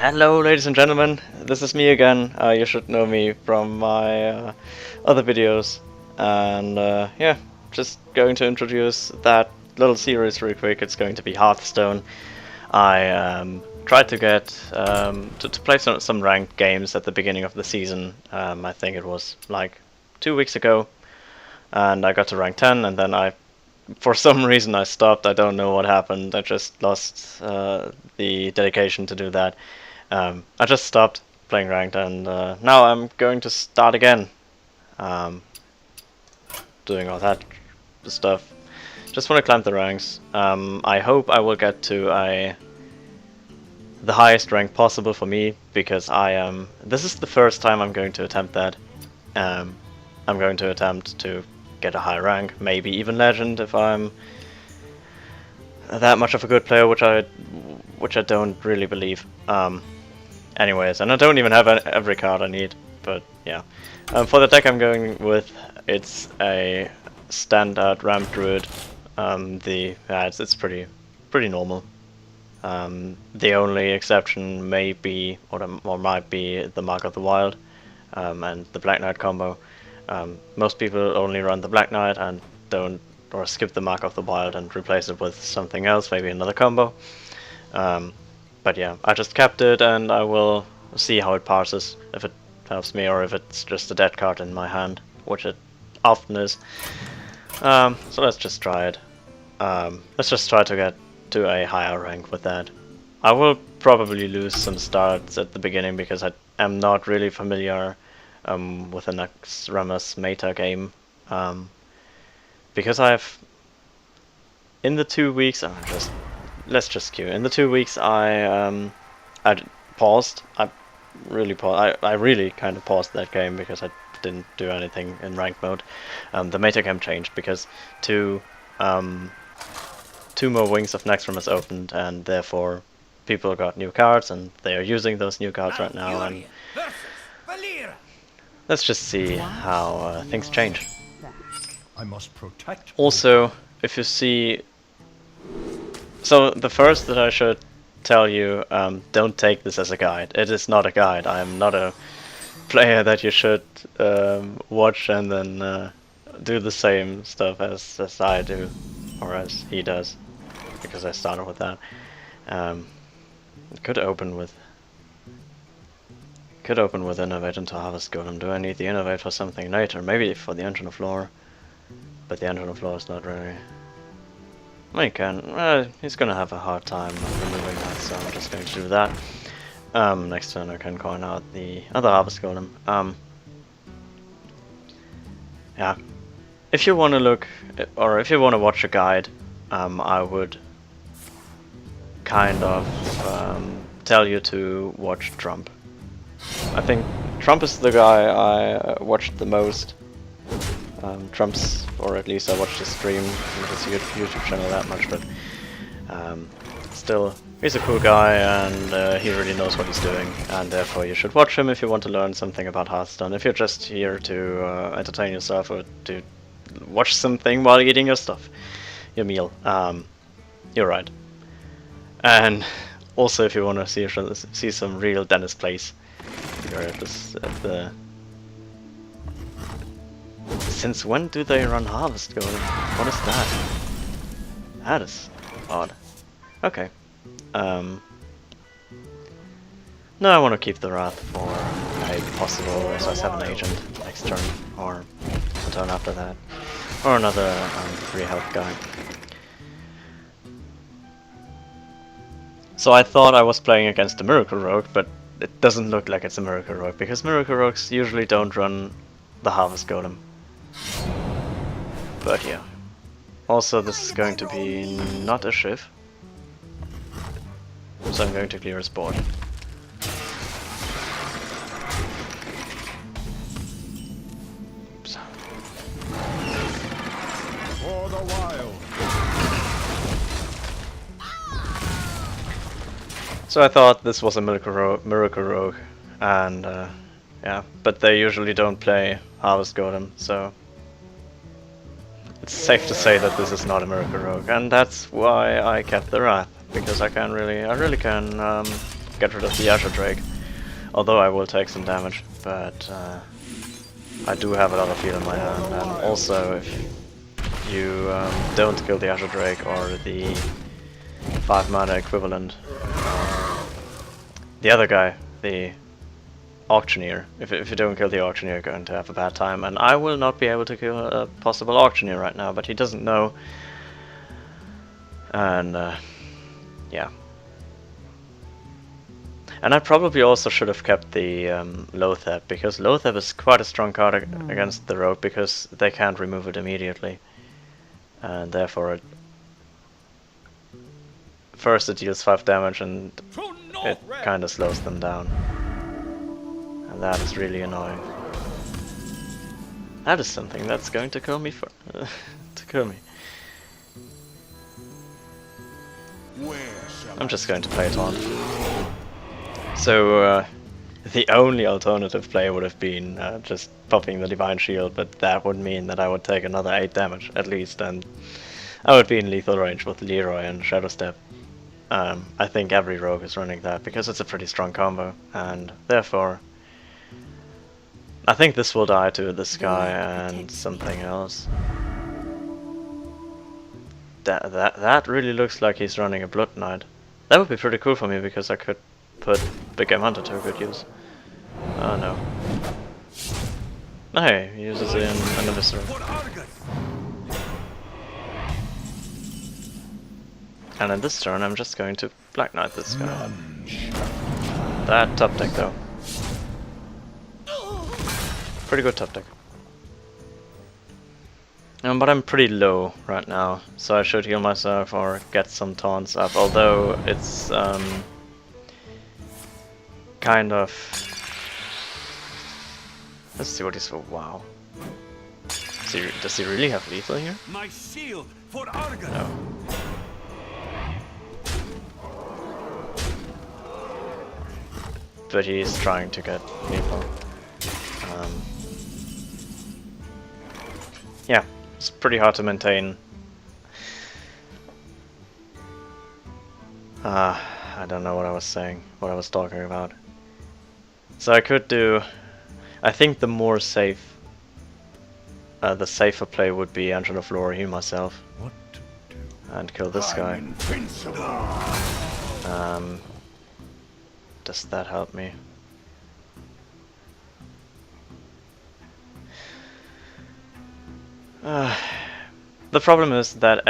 Hello, ladies and gentlemen. This is me again. You should know me from my other videos, and yeah, just going to introduce that little series real quick. It's going to be Hearthstone. I tried to get to play some ranked games at the beginning of the season. I think it was like 2 weeks ago, and I got to rank 10, and then for some reason I stopped. I don't know what happened. I just lost the dedication to do that. I just stopped playing ranked, and now I'm going to start again, doing all that stuff. Just want to climb the ranks. I hope I will get to the highest rank possible for me, because this is the first time I'm going to attempt that. I'm going to attempt to get a high rank, maybe even legend if I'm that much of a good player, which I don't really believe. Anyways, and I don't even have every card I need, but yeah. For the deck I'm going with, it's a standard ramp druid. It's pretty normal. The only exception may be, or might be, the Mark of the Wild and the Black Knight combo. Most people only run the Black Knight and or skip the Mark of the Wild and replace it with something else, maybe another combo. But yeah, I just kept it, and I will see how it parses, if it helps me or if it's just a dead card in my hand, which it often is. So let's just try it. Let's just try to get to a higher rank with that. I will probably lose some starts at the beginning because I am not really familiar with the Naxxramas meta game. Because in the 2 weeks, let's just queue. In the 2 weeks, I paused. I really kind of paused that game because I didn't do anything in ranked mode. The metagame changed because two more wings of Naxxramas opened, and therefore people got new cards, and they are using those new cards right now. And let's just see how things change. I must protect. Also, if you see. So the first that I should tell you, don't take this as a guide. It is not a guide. I am not a player that you should watch and then do the same stuff as I do, or as he does, because I started with that. It could open with Innovate into Harvest Golem. Do I need the Innovate for something later? Maybe for the Engine of Lore, but the Engine of Lore is not really. Well, he can. He's gonna have a hard time removing that, so I'm just going to do that. Next turn I can coin out the other Harvest Golem. Yeah. If you want to look, or if you want to watch a guide, I would kind of tell you to watch Trump. I think Trump is the guy I watched the most. Trump's, or at least I watched his stream, not his YouTube channel that much, but still, he's a cool guy, and he really knows what he's doing, and therefore you should watch him if you want to learn something about Hearthstone. If you're just here to entertain yourself or to watch something while eating your meal, you're right. And also, if you want to see some real Dennis plays, you're at the. Since when do they run Harvest Golem? What is that? That is odd. Okay. No, I want to keep the Wrath for a possible SS7 agent next turn, or the turn after that, or another free health guy. So I thought I was playing against a Miracle Rogue, but it doesn't look like it's a Miracle Rogue, because Miracle Rogues usually don't run the Harvest Golem. But yeah. Also, this is going to be not a Shiv, so I'm going to clear his board. Oops. For the wild. So I thought this was a Miracle Rogue, and yeah, but they usually don't play Harvest Golem, so it's safe to say that this is not a Miracle Rogue, and that's why I kept the Wrath, because I really can get rid of the Azure Drake. Although I will take some damage, but I do have a lot of heal in my hand. And also, if you don't kill the Azure Drake or the 5 mana equivalent, the other guy, the Auctioneer, if you don't kill the Auctioneer, you're going to have a bad time. And I will not be able to kill a possible Auctioneer right now, but he doesn't know. And yeah. And I probably also should have kept the Loatheb, because Loatheb is quite a strong card against the rogue, because they can't remove it immediately. And therefore first it deals 5 damage and it kind of slows them down. And that is really annoying. That is something that's going to kill me to kill me. I'm just going to play taunt. So the only alternative play would have been just popping the Divine Shield, but that would mean that I would take another 8 damage at least, and I would be in lethal range with Leroy and Shadow Step. I think every rogue is running that because it's a pretty strong combo, and therefore I think this will die to this guy and something else. That really looks like he's running a Blood Knight. That would be pretty cool for me because I could put Big Game Hunter to good use. Oh no. Oh, hey, he uses it in an Visceral. And in this turn I'm just going to Black Knight this guy. That top deck though. Pretty good top deck. But I'm pretty low right now, so I should heal myself or get some taunts up, although it's kind of... Let's see what he's for. Wow. Does he really have lethal here? My shield for Argon. No. But he's trying to get lethal. Yeah, it's pretty hard to maintain. I don't know what I was saying, what I was talking about. So I could do... I think the more safe... the safer play would be Angel of Lore, heal myself. What to do? And kill this guy. Does that help me? The problem is that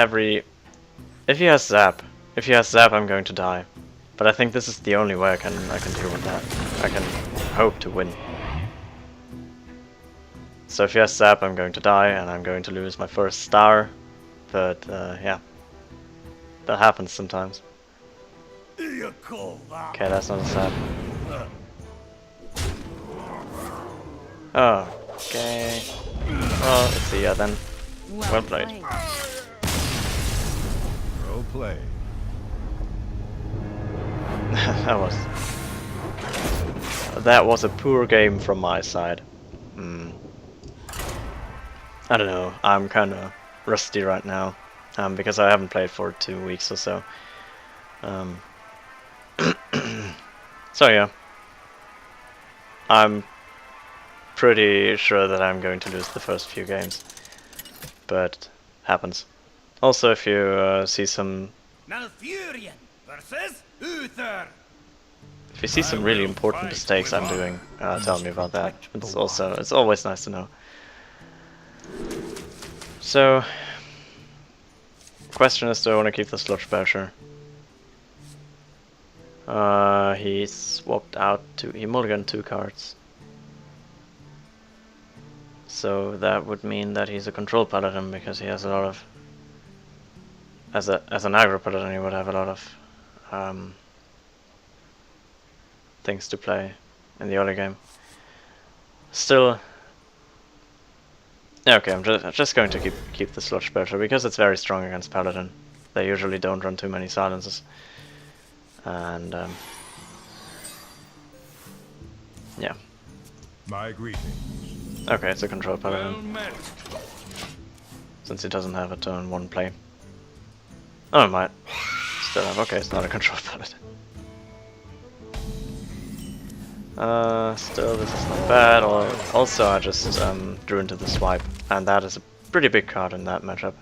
if he has Zap, I'm going to die. But I think this is the only way I can deal with that. I can hope to win. So if he has Zap, I'm going to die, and I'm going to lose my first star. But yeah, that happens sometimes. Okay, that's not a Zap. Oh, okay. Well, let's see, yeah then. Well played. Well played. That was a poor game from my side. I don't know, I'm kinda rusty right now. Because I haven't played for 2 weeks or so. So yeah. I'm pretty sure that I'm going to lose the first few games. But happens. Also, if you see some... Malfurion versus Uther. If you see some really important mistakes I'm doing, tell me about that. It's always nice to know. So, question is, do I want to keep the Sludge Basher? He swapped out he mulliganed 2 cards. So that would mean that he's a control paladin because he has a lot of... As an aggro paladin, he would have a lot of things to play in the early game. Still, okay, I'm just going to keep the Sludge Belcher because it's very strong against paladin. They usually don't run too many silences, and yeah. My greetings. Okay, it's a control paladin. Since it doesn't have a turn 1 play. Oh, it might still have. Okay, it's not a control paladin. Still, this is not bad. Also, I just drew into the swipe, and that is a pretty big card in that matchup.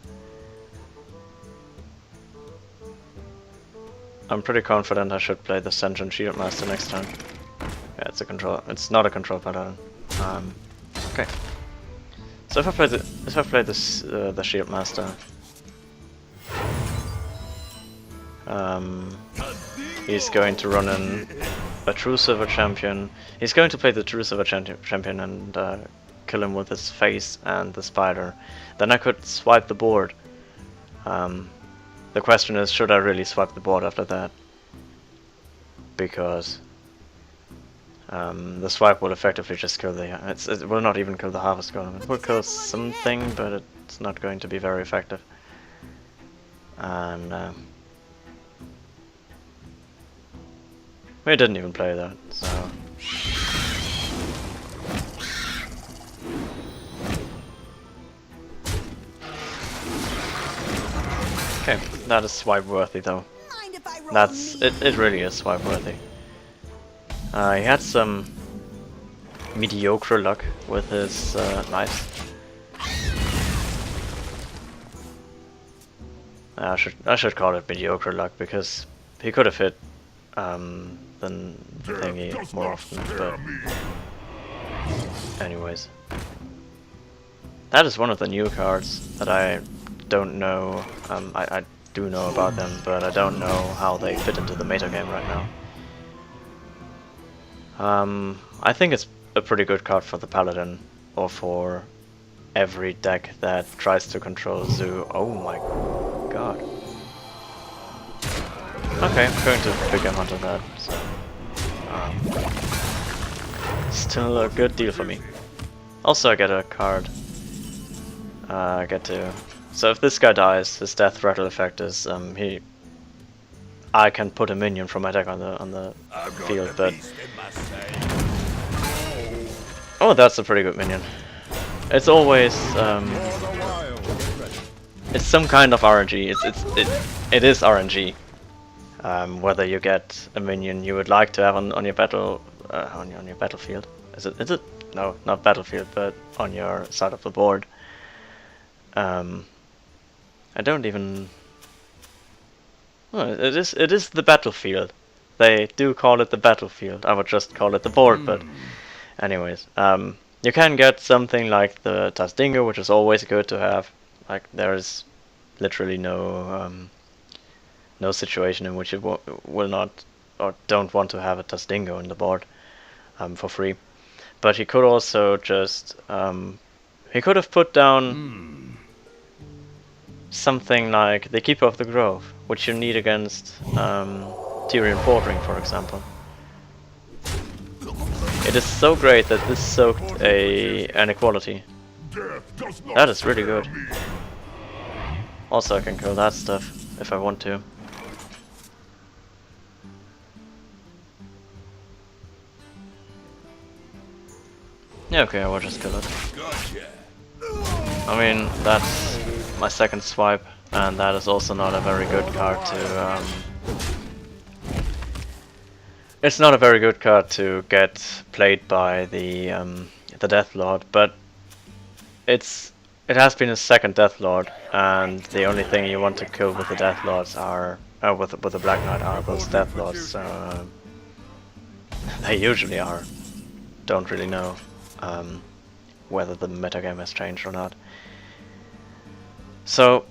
I'm pretty confident I should play the Sentient Shieldmaster next time. Yeah, it's a control. It's not a control pattern. Okay. So if I play this the Shieldmaster, he's going to run in a True Silver Champion. He's going to play the True Silver Champion and kill him with his face and the spider. Then I could swipe the board. The question is, should I really swipe the board after that? Because the swipe will effectively just kill the... it will not even kill the Harvest Golem. It will kill something, but it's not going to be very effective. And we didn't even play that, so... Okay, that is swipe worthy though. It really is swipe worthy. He had some mediocre luck with his knives. I should call it mediocre luck because he could have hit the thingy more often, but anyways. That is one of the new cards that I don't know. I do know about them, but I don't know how they fit into the metagame right now. I think it's a pretty good card for the Paladin, or for every deck that tries to control Zoo. Oh my god. Okay, I'm going to Bigger Hunter that, so... still a good deal for me. Also I get a card. I get to... So if this guy dies, his death rattle effect is I can put a minion from my deck on the field, but oh, that's a pretty good minion. It's always it's some kind of RNG. It is RNG. Whether you get a minion you would like to have on your battle on your battlefield. Is it? No, not battlefield, but on your side of the board. I don't even... Oh, it is the battlefield. They do call it the battlefield. I would just call it the board, but anyways. You can get something like the Tasdingo, which is always good to have. Like, there is literally no no situation in which you will not or don't want to have a Tasdingo in the board for free. But he could also just... he could have put down... something like the Keeper of the Grove, which you need against Tyrion Bordering, for example. It is so great that this soaked an equality. That is really good. Also I can kill that stuff if I want to. Yeah, okay, I will just kill it. I mean, that's my second swipe, and that is also not a very good card to it's not a very good card to get played by the Death Lord, but it has been a second Death Lord, and the only thing you want to kill with the Death Lords are with the Black Knight are those Death Lords, so they usually are. Don't really know whether the metagame has changed or not. So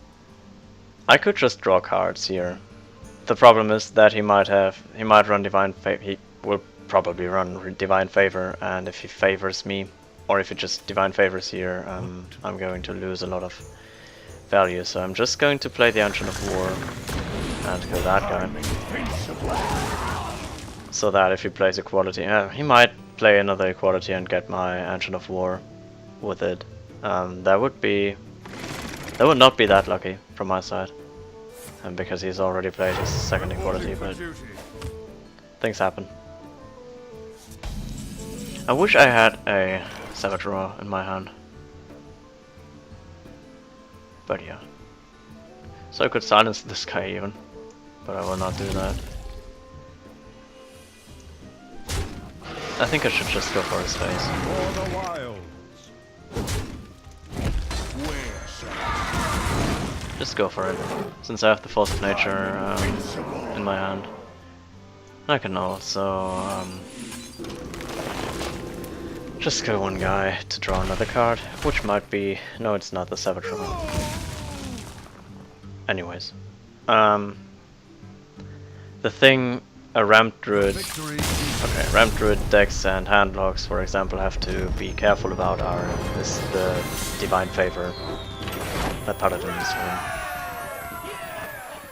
I could just draw cards here. The problem is that he might run Divine Favor. He will probably run Divine Favor, and if he favors me, or if he just Divine Favors here, I'm going to lose a lot of value. So I'm just going to play the Ancient of War and kill that guy. So that if he plays Equality, he might play another Equality and get my Ancient of War with it. That would not be that lucky from my side, and because he's already played his second Equality, but things happen. I wish I had a Savage Roar in my hand, but yeah. So I could silence this guy even, but I will not do that. I think I should just go for his face. For the wilds. Where shall Just go for it, since I have the Force of Nature in my hand. I can also just go one guy to draw another card, which might be... no, it's not the Savage Woman. Anyways. The thing a Ramp Druid... okay, Ramp Druid decks and handlocks, for example, have to be careful about is the Divine Favor that Paladin is doing.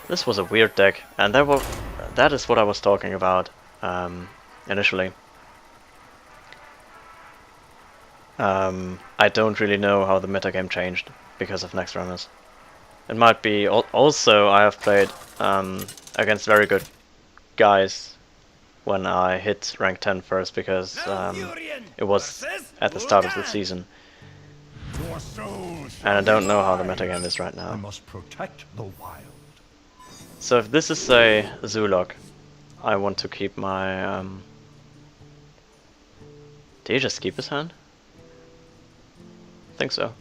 This was a weird deck, and that is what I was talking about initially. I don't really know how the metagame changed because of next runners. It might be also I have played against very good guys when I hit rank 10 first, because it was at the start of the season. And I don't know how the metagame is right now. I must protect the wild. So if this is a Zulok, I want to keep my... did he just keep his hand? I think so.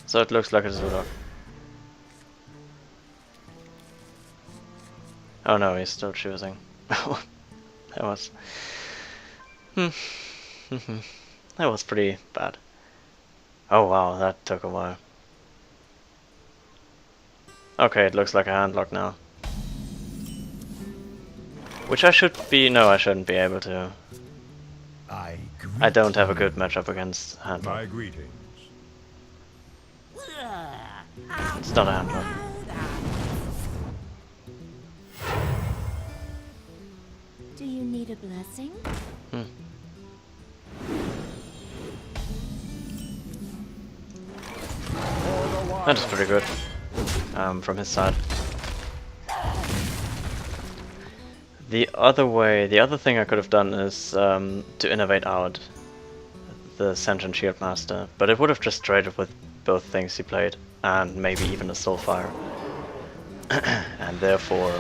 So it looks like a Zulok. Oh no, he's still choosing. That was... that was pretty bad. Oh wow, that took a while. Okay, it looks like a handlock now. Which I should be... no, I shouldn't be able to. I don't have a good matchup against handlock. My greetings. It's not a handlock. Do you need a blessing? That is pretty good from his side. The other thing I could have done is to innovate out the Sentient Shield Master, but it would have just traded with both things he played, and maybe even a Soulfire. And therefore,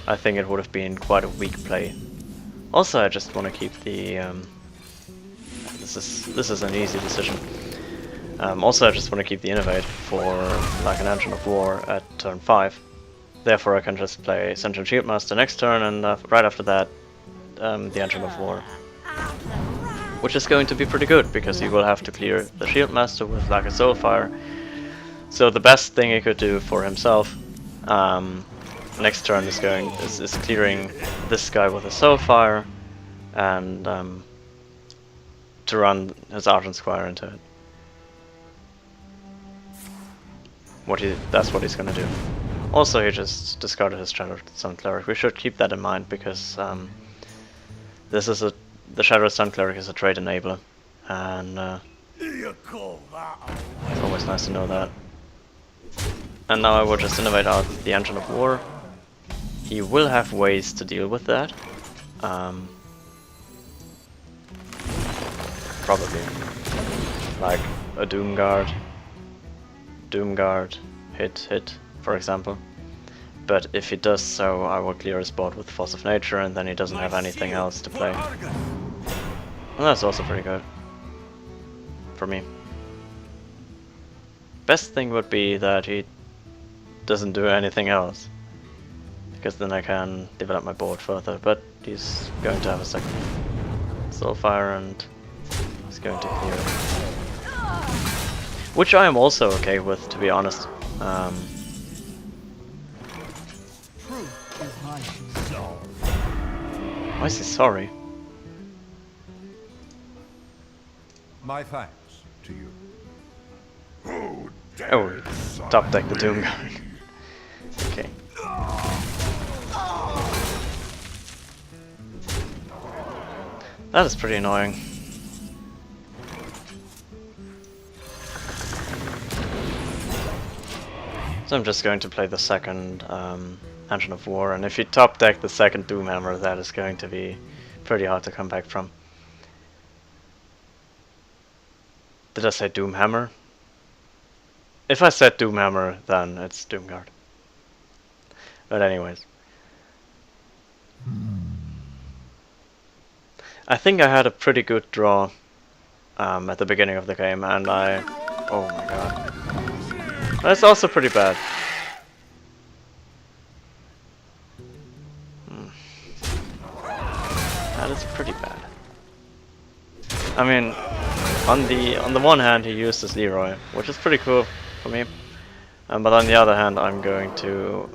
I think it would have been quite a weak play. Also, I just want to keep the... this is an easy decision. Also, I just want to keep the Innovate for like an Engine of War at turn 5. Therefore, I can just play Sentient Shield Master next turn, and right after that, the Engine of War. Which is going to be pretty good, because he will have to clear the Shield Master with like a Soulfire. So the best thing he could do for himself next turn is clearing this guy with a Soulfire, and to run his Argent Squire into it. That's what he's gonna do. Also, he just discarded his Shadow Sun Cleric. We should keep that in mind, because the Shadow Sun Cleric is a trade enabler, and it's always nice to know that. And now I will just innovate out the Engine of War. He will have ways to deal with that. Probably. Like a Doomguard, hit, for example. But if he does so, I will clear his board with Force of Nature, and then he doesn't have anything else to play. And that's also pretty good. For me. Best thing would be that he doesn't do anything else, because then I can develop my board further, but he's going to have a second Soulfire, and he's going to clear it. Which I am also okay with, to be honest. Why is he sorry? My thanks to you. Oh, top deck the Doomguard. Okay. That is pretty annoying. So I'm just going to play the second Engine of War, and if you top deck the second Doomhammer, that is going to be pretty hard to come back from. Did I say Doomhammer? If I said Doomhammer, then it's Doomguard. But anyways. I think I had a pretty good draw at the beginning of the game, and oh my god. That's also pretty bad. That is pretty bad. I mean, on the one hand he used his Leroy, which is pretty cool for me. But on the other hand, I'm going to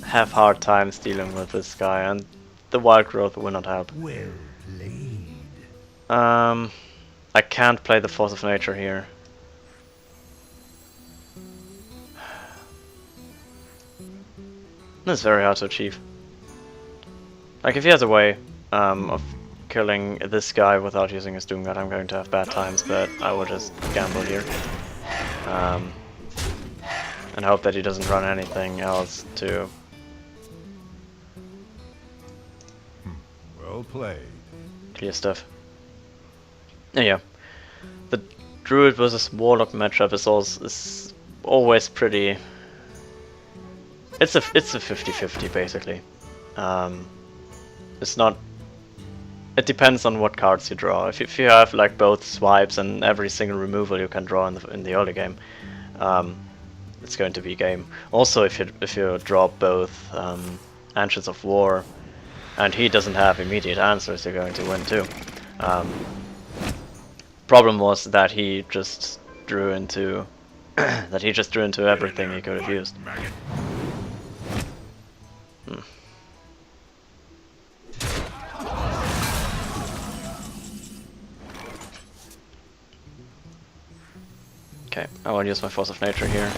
have hard times dealing with this guy, and the wild growth will not help. Well played. I can't play the Force of Nature here. This is very hard to achieve. Like, if he has a way of killing this guy without using his Doom Guard, I'm going to have bad times, but I will just gamble here. And hope that he doesn't run anything else to... Well played. clear stuff. Yeah. The Druid versus Warlock matchup is always pretty... It's a 50-50 basically. It's not... It depends on what cards you draw. If you have like both swipes and every single removal you can draw in the early game, it's going to be game. Also, if you draw both Ancients of War, and he doesn't have immediate answers, you're going to win too. Problem was that he just drew into everything he could have used. Okay, I will use my Force of Nature here.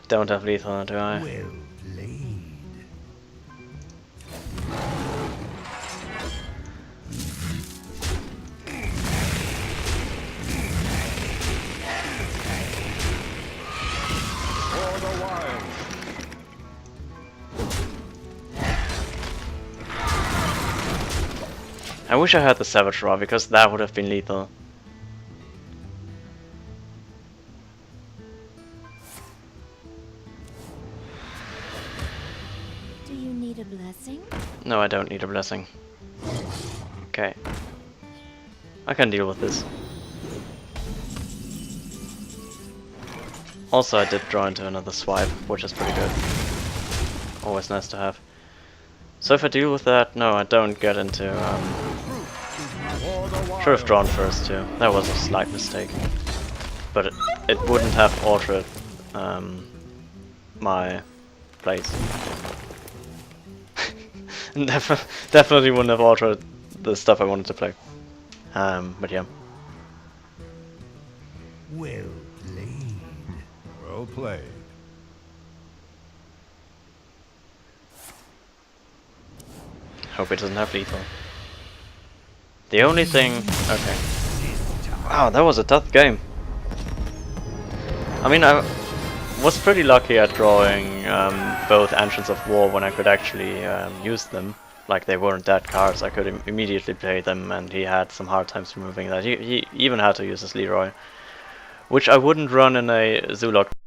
Don't have lethal, do I? Well played. For the wild. I wish I had the Savage Raw, because that would have been lethal. Do you need a blessing? No, I don't need a blessing. Okay. I can deal with this. Also, I did draw into another swipe, which is pretty good. Always nice to have. So if I deal with that, no, I don't get into... Should have drawn first too. That was a slight mistake. But it wouldn't have altered my plays. Definitely wouldn't have altered the stuff I wanted to play. But yeah. Well played. Well played. Hope it doesn't have lethal. The only thing... Okay. Wow, that was a tough game. I mean, I was pretty lucky at drawing both Ancients of War when I could actually use them. Like, they weren't dead cards, I could immediately play them, and he had some hard times removing that. He even had to use his Leroy, which I wouldn't run in a Zulok